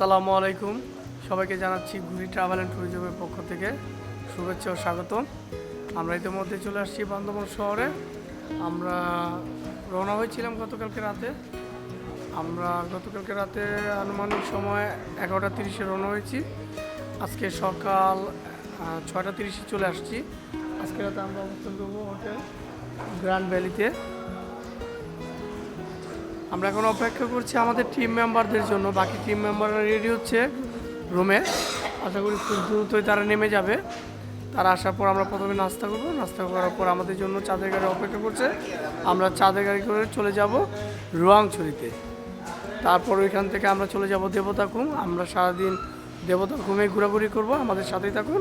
আসসালামু আলাইকুম। সবাইকে জানাচ্ছি ঘুরি ট্রাভেল অ্যান্ড ট্যুরিজমের পক্ষ থেকে শুভেচ্ছা ও স্বাগতম। আমরা ইতিমধ্যে চলে আসছি বান্দরবান শহরে। আমরা রওনা হয়েছিলাম গতকালকে রাতে। আনুমানিক সময় 11:30 রওনা হয়েছি। আজকে সকাল 6:30 চলে আসছি। আজকে রাতে আমরা অবস্থান করবো হোটেল গ্র্যান্ড ভ্যালিতে। আমরা এখন অপেক্ষা করছি আমাদের টিম মেম্বারদের জন্য। বাকি টিম মেম্বাররা রেডি হচ্ছে রুমে। আশা করি খুব দ্রুতই তারা নেমে যাবে। তারা আসার পর আমরা প্রথমে নাস্তা করবো। নাস্তা করার পর আমাদের জন্য চাঁদের গাড়ি অপেক্ষা করছে। আমরা চাঁদের গাড়ি করে চলে যাব রোয়াংছড়িতে। তারপর ওইখান থেকে আমরা চলে যাব দেবতাখুম। আমরা সারাদিন দেবতাখুমে ঘোরাঘুরি করব। আমাদের সাথেই থাকুন।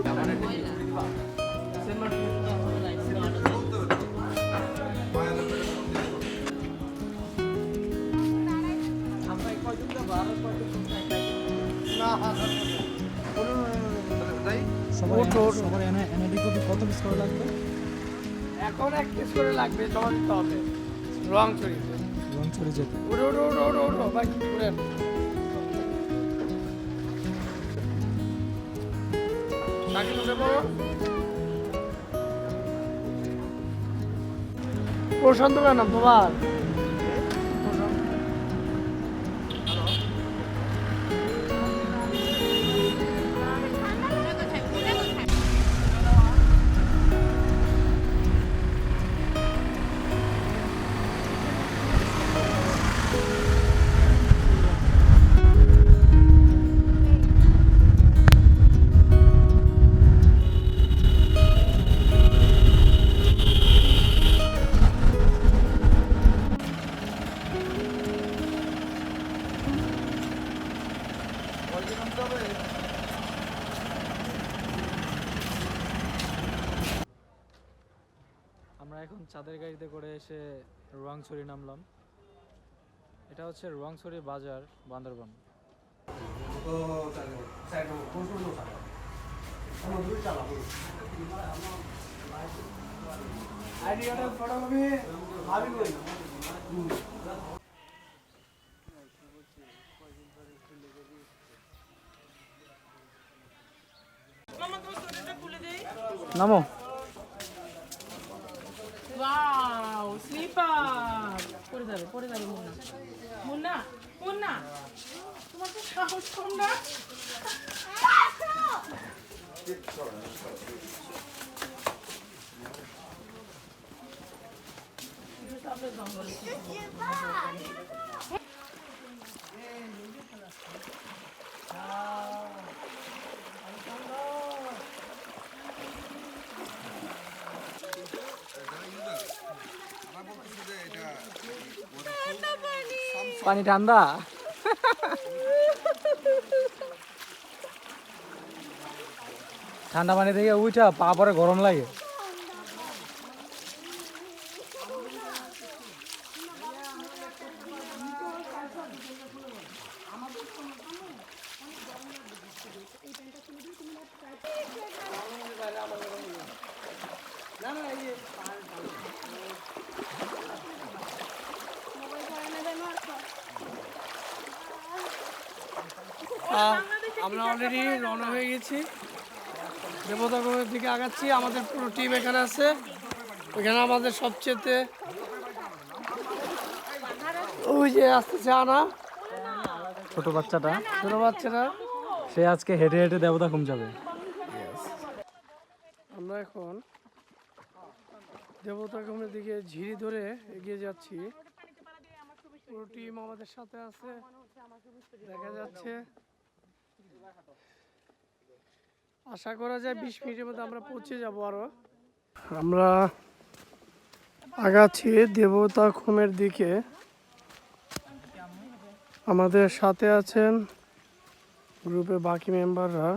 কত পিস করে লাগবে? এখন 1 পিস করে লাগবে, জমা দিতে হবে রোয়াংছড়িতে। রংছড়ি যেতে ওড়ো ভাই ঘুরেন। প্রশান্ত নাম তোমার? আমরা এখন চাঁদের গাড়িতে করে এসে রোয়াংছড়ি নামলাম। এটা হচ্ছে রোয়াংছড়ি বাজার, বান্দরবান। নামো। ওয়াও, স্লিপার পড়ে যাবে মুন্না তোমার তো সাহস কম না। পানি ঠান্ডা। ঠান্ডা পানি থেকে উঠা পা পরে গরম লাগে। আমরা অলরেডি রওনা হয়ে গেছি, দেবতাখুমের দিকে আগাচ্ছি। আমাদের পুরো টিম এখানে আছে। ওইখানে আমাদের সবচেয়ে ওই যে আসতেছে আনা, ছোট বাচ্চাটা সে আজকে হেঁটে হেঁটে দেবতাখুম যাবে। আমরা এখন দেবতাখুমের দিকে ঝিরি ধরে এগিয়ে যাচ্ছি। পুরো টিম আমাদের সাথে আছে, দেখা যাচ্ছে। আশা করা যায় 20 মিনিটের মধ্যে আমরা পৌঁছে যাব। আরো আমরা আগাচ্ছি দেবতাখুমের দিকে। আমাদের সাথে আছেন গ্রুপের বাকি মেম্বাররা।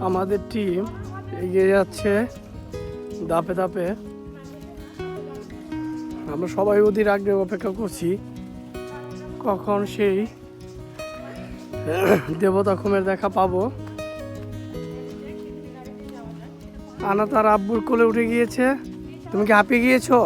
আমাদের টিম এগিয়ে যাচ্ছে ধাপে ধাপে। আমরা সবাই অধীর আগ্রহে অপেক্ষা করছি কখন সেই দেবতাখুমের দেখা পাবো। আনা তার আব্বুর কোলে উঠে গিয়েছে। তুমি কি হাঁপিয়ে গিয়েছো?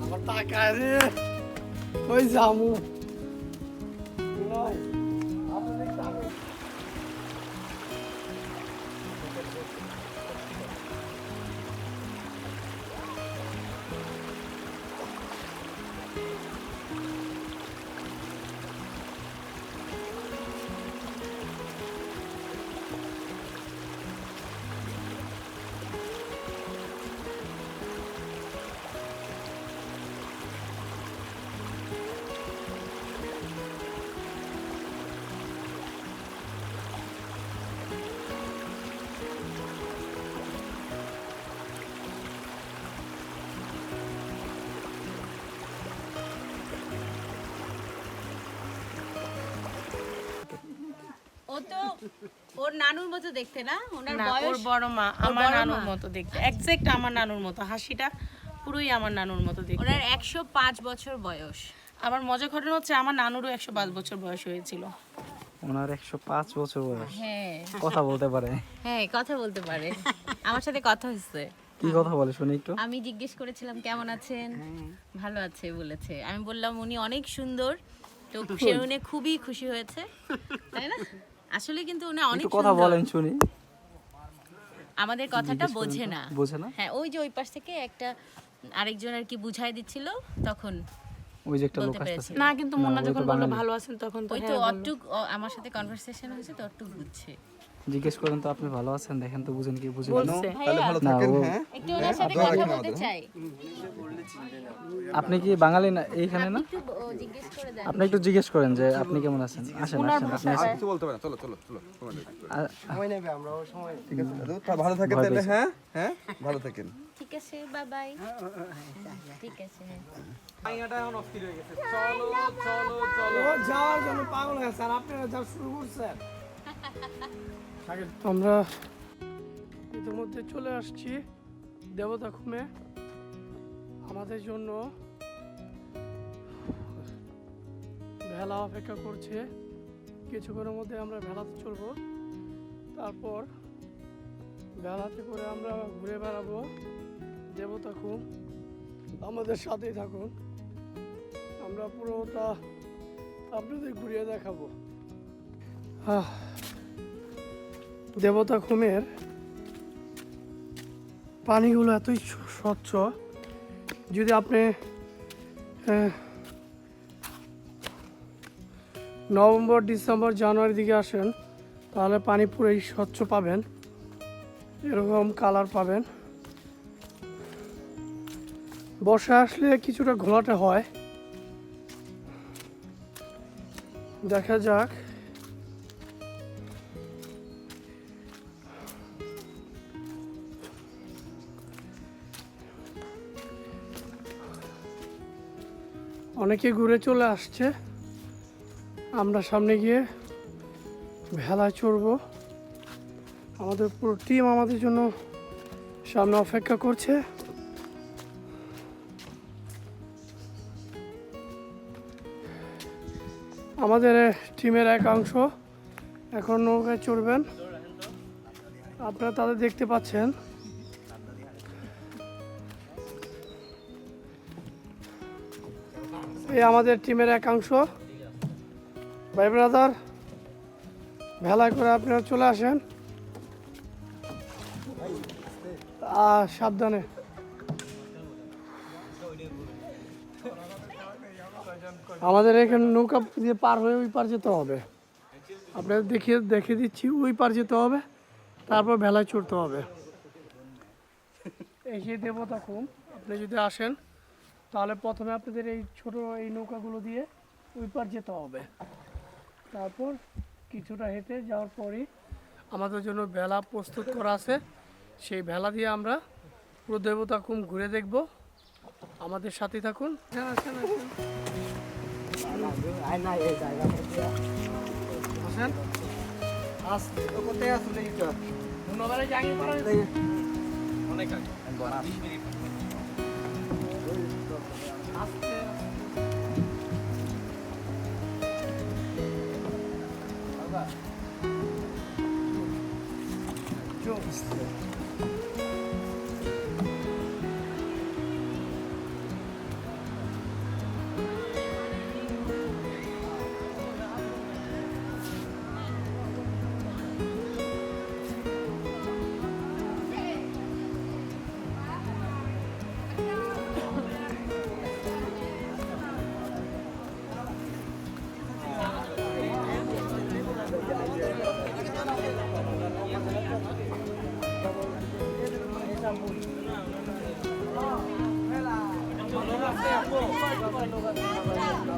আমার তাকায় রে, ওই জামু ও তো ওর নানুর মতো দেখতে না? ওনার না, ওর বয়স বড় মা আমার বড় নানুর মা? মতো দেখতে, এক্সাক্ট আমার নানুর মতো, হাসিটা পুরোই আমার নানুর মতো দেখতে। ওনার 105 বছর বয়স। আমার মজার ঘটনা হচ্ছে আমার নানুরও 105 বছর বয়স হয়েছিল। ওনার 105 বছর বয়স, হ্যাঁ কথা বলতে পারে। হ্যাঁ কথা বলতে পারে। আমার সাথে কথা হয়েছে। কি কথা বলে শুনি একটু। আমি জিজ্ঞেস করেছিলাম কেমন আছেন, ভালো আছে বলেছে। আমি বললাম উনি অনেক সুন্দর, তো সে উনি খুবই খুশি হয়েছে, তাই না? আসলে কিন্তু উনি অনেক একটু কথা সুন্দর। বলেন শুনি। আমাদের কথাটা বোঝে না। বোঝে না? হ্যাঁ, ওই যে ওই পাশ থেকে একটা আরেকজন আর কি বুঝাই দিচ্ছিল, তখন ওই যে একটা লোক বলতে আসতেছে। না কিন্তু না, মুন্না ওই তো যখন বললো বাঙালি। ভালো আছেন তখন তো ওই তো হ্যাঁ বললো। অটুক আমার সাথে কনভারসেশন হয়েছে তো অটুক বুঝছে। জিজ্ঞেস করেন তো আপনি ভালো আছেন, দেখেন তো বুঝেন কি বুঝেন না। বলছে ভাইয়া না, ও- একটু ওনার সাথে কথা বলতে চাই। আপনি কি বাঙালি না এইখানে না? একটু জিজ্ঞেস করে দেন। আপনি একটু জিজ্ঞেস করেন যে আপনি কেমন আছেন। আসেন আসেন আপনি আসেন। কিছু বলতে পারে না, চলো চলো চলো সময় নেই। সময় নেবে, আমরা সময় ঠিক আছে দাদু, ভালো থাকেন তাহলে। হ্যাঁ হ্যাঁ ভালো থাকেন। ঠিক আছে, বাই বাই। ঠিক আছে। ও যাওয়ার জন্য পাগল হয়ে গেছে, আর আপনারা যা শুরু করছেন। আমরা ইতিমধ্যে চলে আসছি দেবতা খুমে। আমাদের জন্য ভেলা অপেক্ষা করছে। কিছুক্ষণের মধ্যে আমরা ভেলাতে চলবো, তারপর ভেলাতে করে আমরা ঘুরে বেড়াবো দেবতা খুম। আমাদের সাথেই থাকুন, আমরা পুরোটা আপনাদের ঘুরিয়ে দেখাবো। দেবতা খুমের পানিগুলো এতই স্বচ্ছ, যদি আপনি নভেম্বর ডিসেম্বর জানুয়ারির দিকে আসেন তাহলে পানি পুরোই স্বচ্ছ পাবেন, এরকম কালার পাবেন। বর্ষা আসলে কিছুটা ঘোলাটে হয়। দেখা যাক অনেকে ঘুরে চলে আসছে, আমরা সামনে গিয়ে ভেলায় চড়বো। আমাদের পুরো টিম আমাদের জন্য সামনে অপেক্ষা করছে। আমাদের টিমের একাংশ এখন নৌকায় চড়বেন, আপনারা তাদের দেখতে পাচ্ছেন। এই আমাদের টিমের একাংশ ভাই ব্রাদার, ভেলায় করে আপনারা চলে আসেন। সাবধানে। আমাদের এখানে নৌকা দিয়ে পার হয়ে ওই পার যেতে হবে। আপনাদের দেখিয়ে দিচ্ছি, ওই পার যেতে হবে, তারপর ভেলায় চড়তে হবে। এই যে দেবতা খুম, আপনি যদি আসেন তাহলে প্রথমে আপনাদের এই ছোট এই নৌকাগুলো দিয়ে ওই পার যেতে হবে, তারপর কিছুটা হেঁটে যাওয়ার পরই আমাদের জন্য ভেলা প্রস্তুত করা আছে। সেই ভেলা দিয়ে আমরা পুরো দেবতা খুম ঘুরে দেখব, আমাদের সাথে থাকুন। আসেন আসতে কোথায় আসলে এটা ধন্যবাদ জানিয়ে পারা অনেক আগে আসতে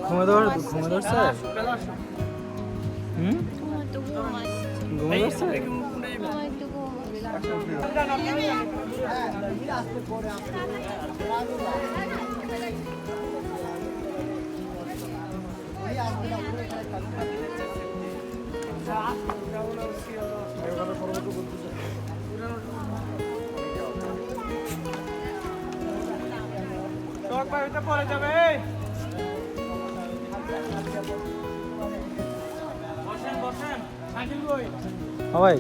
ঘুমে ধরছে হুম ঘুমে ধরছে পরে যাবে বসেন বসেন সাইকেল কই ভাই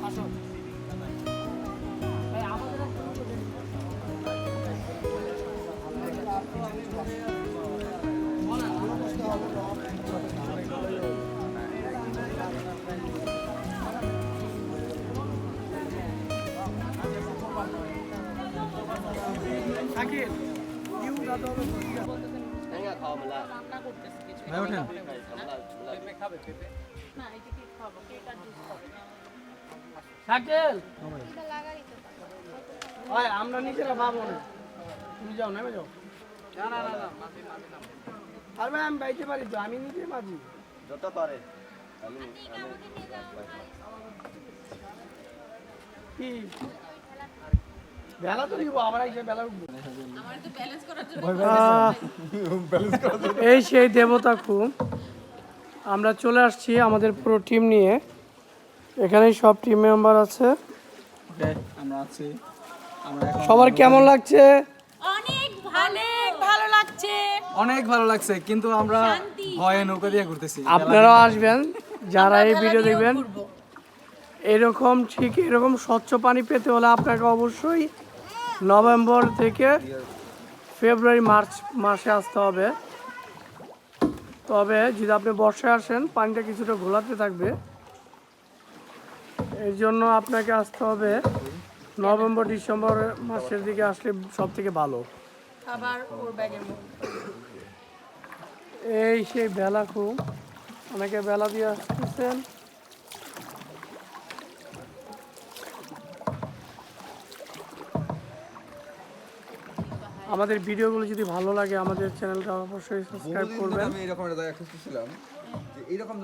আসো সাইকেল ইউ দাদা হবে ভাই ওঠেন সাইকেল ওই আমরা নিজেরা ভাবো না, তুমি যাও না যাও না আর ভাই আমি বাইতে পারি তো, আমি নিজে মাঝি যত পারে কি বেলা তো নিব, আবার এসে বেলা উঠবো। এই সেই দেবতা খুব আমরা চলে আসছি আমাদের পুরো টিম নিয়ে, এখানে সব টিম মেম্বার আছে। আমরা আছি সবার কেমন লাগছে? অনেক ভালো লাগছে। অনেক ভালো লাগছে, কিন্তু আমরা ভয়ে নৌকা দিয়ে ঘুরতেছি। আপনারাও আসবেন যারা এই ভিডিও দেখবেন। এরকম ঠিক এরকম স্বচ্ছ পানি পেতে হলে আপনাকে অবশ্যই নভেম্বর থেকে ফেব্রুয়ারি মার্চ মাসে আসতে হবে। তবে যদি আপনি বর্ষায় আসেন পানিটা কিছুটা ঘোলাতে থাকবে, এর জন্য আপনাকে আসতে হবে নভেম্বর ডিসেম্বর মাসের দিকে আসলে সব থেকে ভালো। আবার ওর ব্যাগের মধ্যে এই সেই বেলা খুব, অনেকে বেলা দিয়ে আসতেছেন। আমাদের ভিডিওগুলো যদি ভালো লাগে আমাদের চ্যানেলটা অবশ্যই সাবস্ক্রাইব করবেন। আমি এরকম একটা জায়গায় খুঁজতেছিলাম যে এইরকম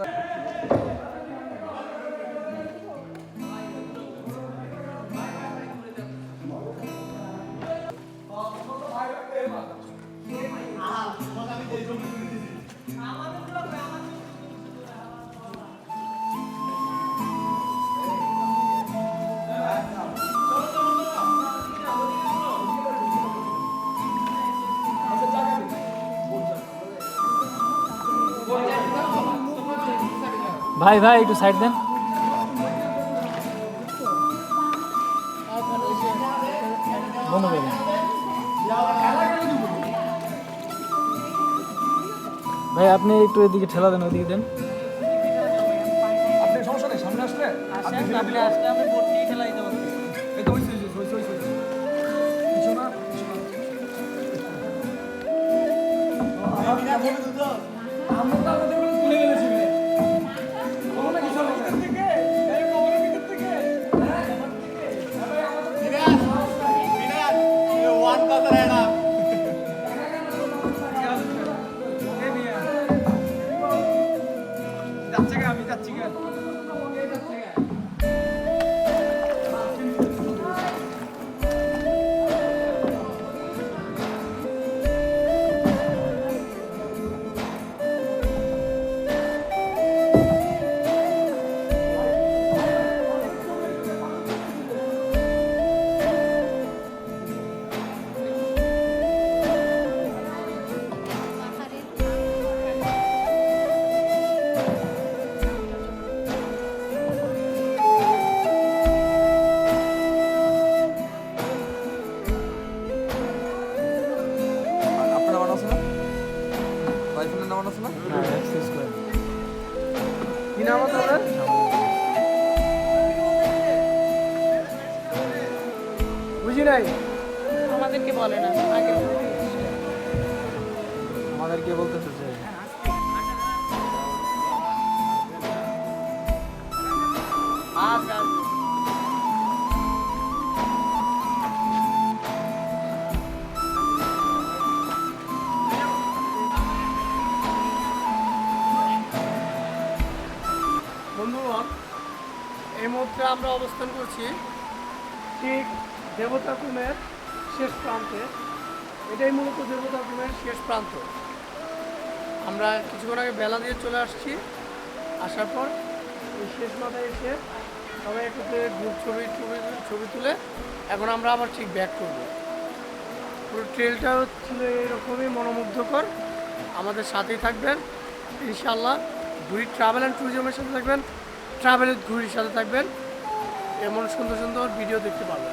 ভাই ভাই একটু সাইড দেন। বন্ধ করে দেন ভাই, আপনি একটু এদিকে ঠেলা দেন, ওইদিকে দেন। আপনি সমস্যা নেই, সামনে আসলে আপনি আসলে আমি বোট নিয়ে ঠেলা দিতে পারবো। এই তো ওই কিছু না বুঝি নাই। আমাদেরকে বলে না আগে আমাদেরকে বলতেছে যে বন্ধুগণ, এই মুহূর্তে আমরা অবস্থান করছি ঠিক দেবতাকুমের শেষ প্রান্তে। এটাই মূলত দেবতাকুমের শেষ প্রান্ত। আমরা কিছুক্ষণ আগে বেলা দিয়ে চলে আসছি। আসার পর এই শেষ মাথায় এসে সবাই একসাথে গ্রুপ ছবি তুলে এখন আমরা আবার ঠিক ব্যাক করব। পুরো ট্রেলটা ছিল এরকমই মনোমুগ্ধকর। আমাদের সাথেই থাকবেন ইনশাআল্লাহ। ঘুরি ট্রাভেল অ্যান্ড ট্যুরিজমের সাথে থাকবেন, ট্রাভেল উইথ ঘুরির সাথে থাকবেন। এমন সুন্দর সুন্দর ভিডিও দেখতে পাবেন।